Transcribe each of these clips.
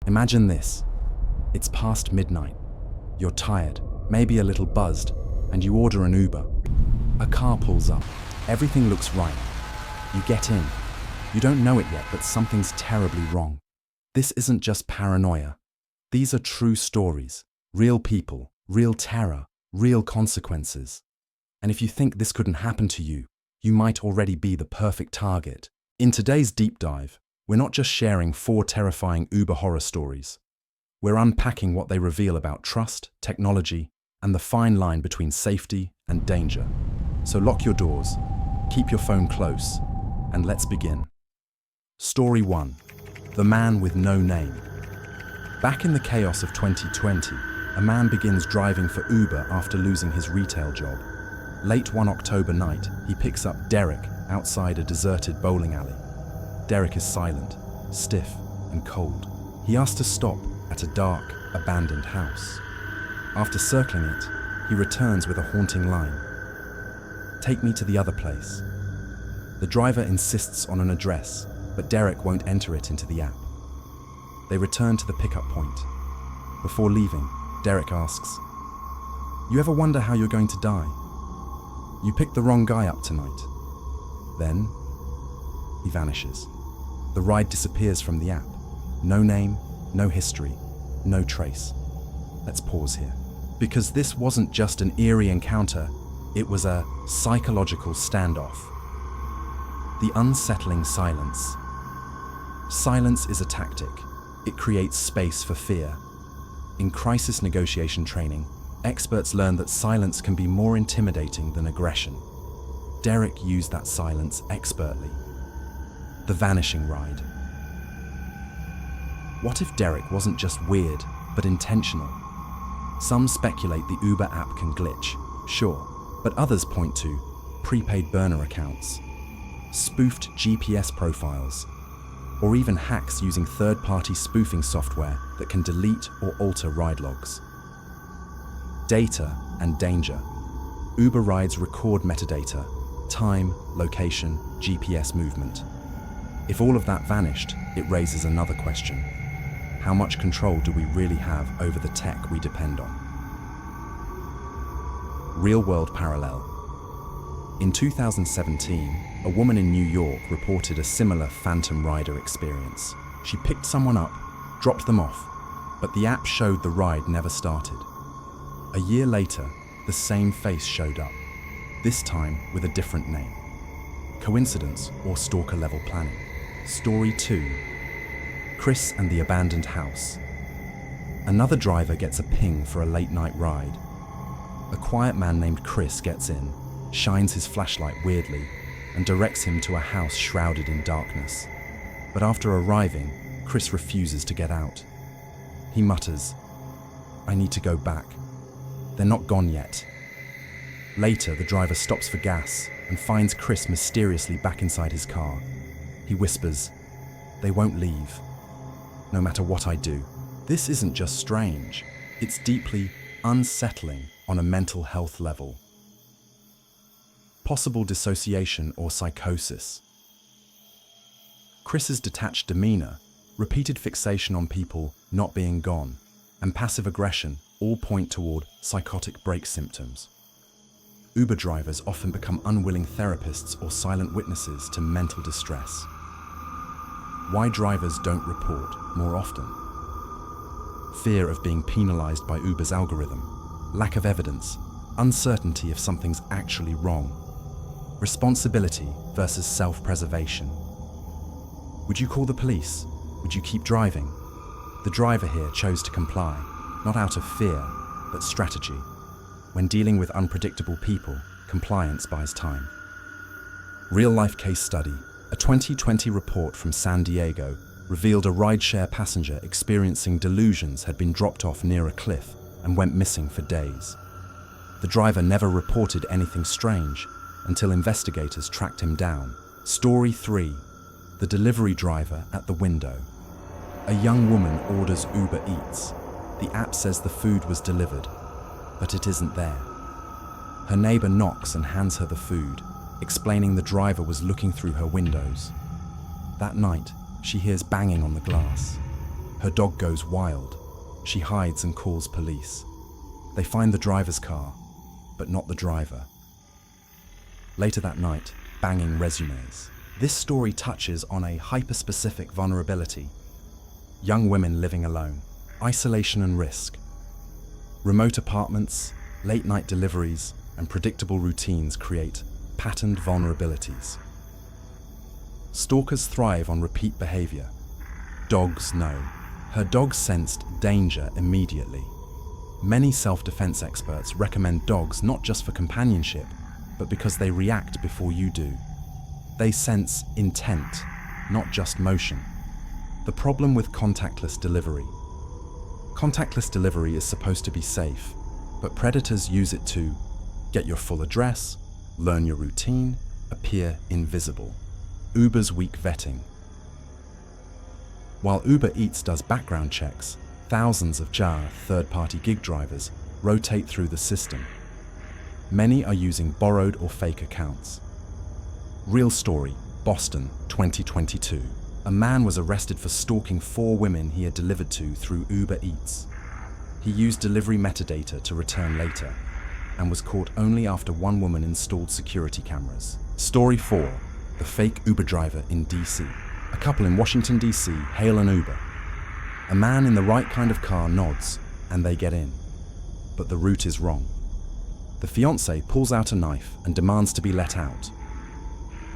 Imagine this. It's past midnight. You're tired, maybe a little buzzed, and you order an Uber. A car pulls up. Everything looks right. You get in. You don't know it yet, but something's terribly wrong. This isn't just paranoia. These are true stories. Real people, real terror, real consequences. And if you think this couldn't happen to you, you might already be the perfect target. In today's deep dive, we're not just sharing 4 terrifying Uber horror stories. We're unpacking what they reveal about trust, technology, and the fine line between safety and danger. So lock your doors, keep your phone close, and let's begin. Story 1. The Man with No Name. Back in the chaos of 2020, a man begins driving for Uber after losing his retail job. Late one October night, he picks up Derek outside a deserted bowling alley. Derek is silent, stiff, and cold. He asks to stop at a dark, abandoned house. After circling it, he returns with a haunting line. "Take me to the other place." The driver insists on an address, but Derek won't enter it into the app. They return to the pickup point. Before leaving, Derek asks, "You ever wonder how you're going to die? You picked the wrong guy up tonight." Then, he vanishes. The ride disappears from the app. No name, no history, no trace. Let's pause here. Because this wasn't just an eerie encounter, it was a psychological standoff. The unsettling silence. Silence is a tactic. It creates space for fear. In crisis negotiation training, experts learn that silence can be more intimidating than aggression. Derek used that silence expertly. The vanishing ride. What if Derek wasn't just weird, but intentional? Some speculate the Uber app can glitch, sure, but others point to prepaid burner accounts, spoofed GPS profiles, or even hacks using third-party spoofing software that can delete or alter ride logs. Data and danger. Uber rides record metadata, time, location, GPS movement. If all of that vanished, it raises another question. How much control do we really have over the tech we depend on? Real-world parallel. In 2017, a woman in New York reported a similar phantom rider experience. She picked someone up, dropped them off, but the app showed the ride never started. A year later, the same face showed up, this time with a different name. Coincidence or stalker-level planning? Story 2. Chris and the Abandoned House. Another driver gets a ping for a late-night ride. A quiet man named Chris gets in, shines his flashlight weirdly, and directs him to a house shrouded in darkness. But after arriving, Chris refuses to get out. He mutters, "I need to go back. They're not gone yet." Later, the driver stops for gas and finds Chris mysteriously back inside his car. He whispers, "They won't leave, no matter what I do." This isn't just strange, it's deeply unsettling on a mental health level. Possible dissociation or psychosis. Chris's detached demeanor, repeated fixation on people not being gone, and passive aggression all point toward psychotic break symptoms. Uber drivers often become unwilling therapists or silent witnesses to mental distress. Why drivers don't report more often? Fear of being penalized by Uber's algorithm, lack of evidence, uncertainty if something's actually wrong. Responsibility versus self-preservation. Would you call the police? Would you keep driving? The driver here chose to comply, not out of fear, but strategy. When dealing with unpredictable people, compliance buys time. Real-life case study. A 2020 report from San Diego revealed a rideshare passenger experiencing delusions had been dropped off near a cliff and went missing for days. The driver never reported anything strange until investigators tracked him down. Story 3. The delivery driver at the window. A young woman orders Uber Eats. The app says the food was delivered, but it isn't there. Her neighbor knocks and hands her the food, explaining the driver was looking through her windows. That night, she hears banging on the glass. Her dog goes wild. She hides and calls police. They find the driver's car, but not the driver. Later that night, banging resumes. This story touches on a hyper-specific vulnerability. Young women living alone, isolation and risk. Remote apartments, late-night deliveries, and predictable routines create patterned vulnerabilities. Stalkers thrive on repeat behavior. Dogs know. Her dog sensed danger immediately. Many self-defense experts recommend dogs not just for companionship, but because they react before you do. They sense intent, not just motion. The problem with contactless delivery. Contactless delivery is supposed to be safe, but predators use it to get your full address, learn your routine, appear invisible. Uber's weak vetting. While Uber Eats does background checks, thousands of third-party gig drivers rotate through the system. Many are using borrowed or fake accounts. Real story, Boston, 2022. A man was arrested for stalking 4 women he had delivered to through Uber Eats. He used delivery metadata to return later, and was caught only after one woman installed security cameras. Story 4. The fake Uber driver in DC. A couple in Washington, D.C. hail an Uber. A man in the right kind of car nods, and they get in. But the route is wrong. The fiancé pulls out a knife and demands to be let out.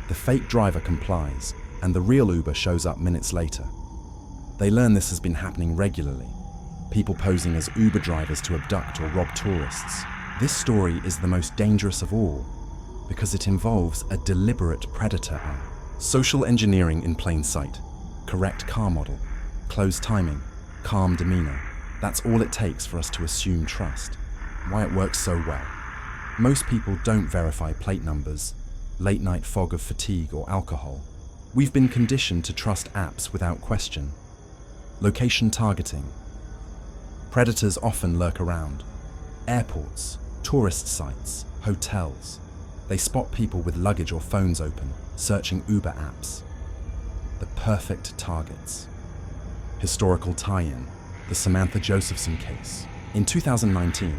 The fake driver complies, and the real Uber shows up minutes later. They learn this has been happening regularly. People posing as Uber drivers to abduct or rob tourists. This story is the most dangerous of all, because it involves a deliberate predator. Social engineering in plain sight. Correct car model, close timing, calm demeanor. That's all it takes for us to assume trust. Why it works so well. Most people don't verify plate numbers, late night fog of fatigue or alcohol. We've been conditioned to trust apps without question. Location targeting. Predators often lurk around. Airports, tourist sites, hotels. They spot people with luggage or phones open, searching Uber apps. The perfect targets. Historical tie-in. The Samantha Josephson case. In 2019,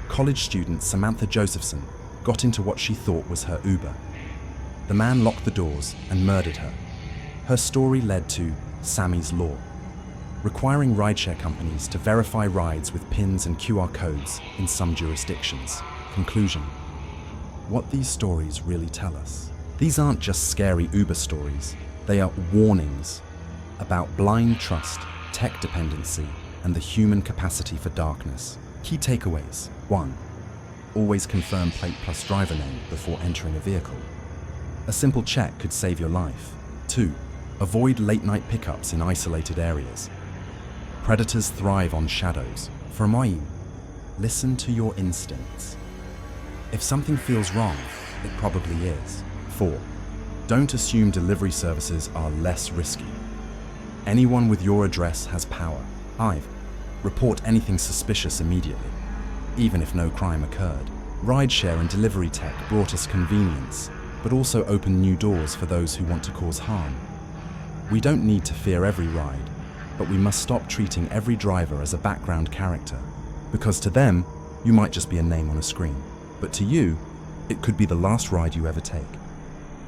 college student Samantha Josephson got into what she thought was her Uber. The man locked the doors and murdered her. Her story led to Sammy's Law, requiring rideshare companies to verify rides with pins and QR codes in some jurisdictions. Conclusion. What these stories really tell us. These aren't just scary Uber stories. They are warnings about blind trust, tech dependency, and the human capacity for darkness. Key takeaways. 1. Always confirm plate plus driver name before entering a vehicle. A simple check could save your life. 2. Avoid late-night pickups in isolated areas. Predators thrive on shadows. From Ayu, listen to your instincts. If something feels wrong, it probably is. 4. Don't assume delivery services are less risky. Anyone with your address has power. 5. Report anything suspicious immediately, even if no crime occurred. Rideshare and delivery tech brought us convenience, but also opened new doors for those who want to cause harm. We don't need to fear every ride, but we must stop treating every driver as a background character, because to them, you might just be a name on a screen. But to you, it could be the last ride you ever take.